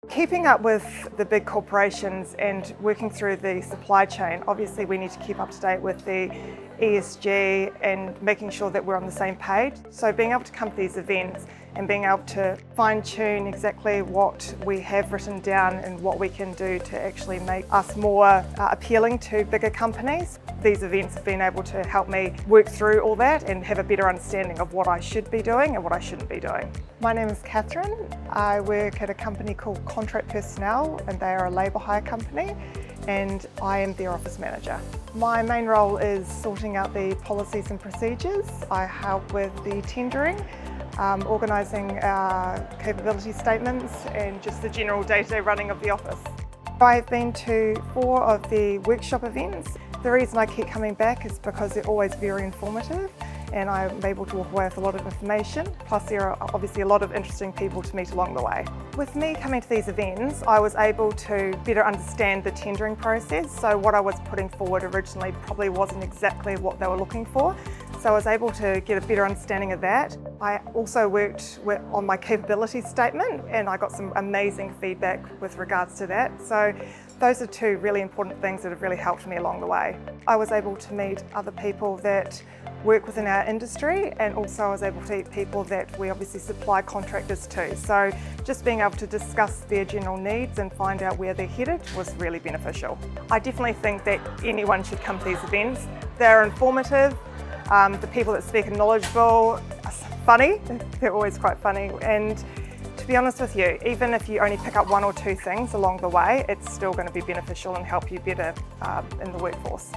Keeping up with the big corporations and working through the supply chain, obviously we need to keep up to date with the ESG and making sure that we're on the same page. So being able to come to these events and being able to fine-tune exactly what we have written down and what we can do to actually make us more appealing to bigger companies. These events have been able to help me work through all that and have a better understanding of what I should be doing and what I shouldn't be doing. My name is Catherine. I work at a company called Contract Personnel, and they are a labour hire company, and I am their office manager. My main role is sorting out the policies and procedures. I help with the tendering, organising our capability statements and just the general day-to-day running of the office. I've been to 4 of the workshop events. The reason I keep coming back is because they're always very informative and I'm able to walk away with a lot of information, plus there are obviously a lot of interesting people to meet along the way. With me coming to these events, I was able to better understand the tendering process, so what I was putting forward originally probably wasn't exactly what they were looking for, so I was able to get a better understanding of that. I also worked on my capability statement and I got some amazing feedback with regards to that. So those are 2 really important things that have really helped me along the way. I was able to meet other people that work within our industry, and also I was able to meet people that we obviously supply contractors to. So just being able to discuss their general needs and find out where they're headed was really beneficial. I definitely think that anyone should come to these events. They're informative, the people that speak are knowledgeable, funny, they're always quite funny, and to be honest with you, even if you only pick up 1 or 2 things along the way, it's still going to be beneficial and help you better in the workforce.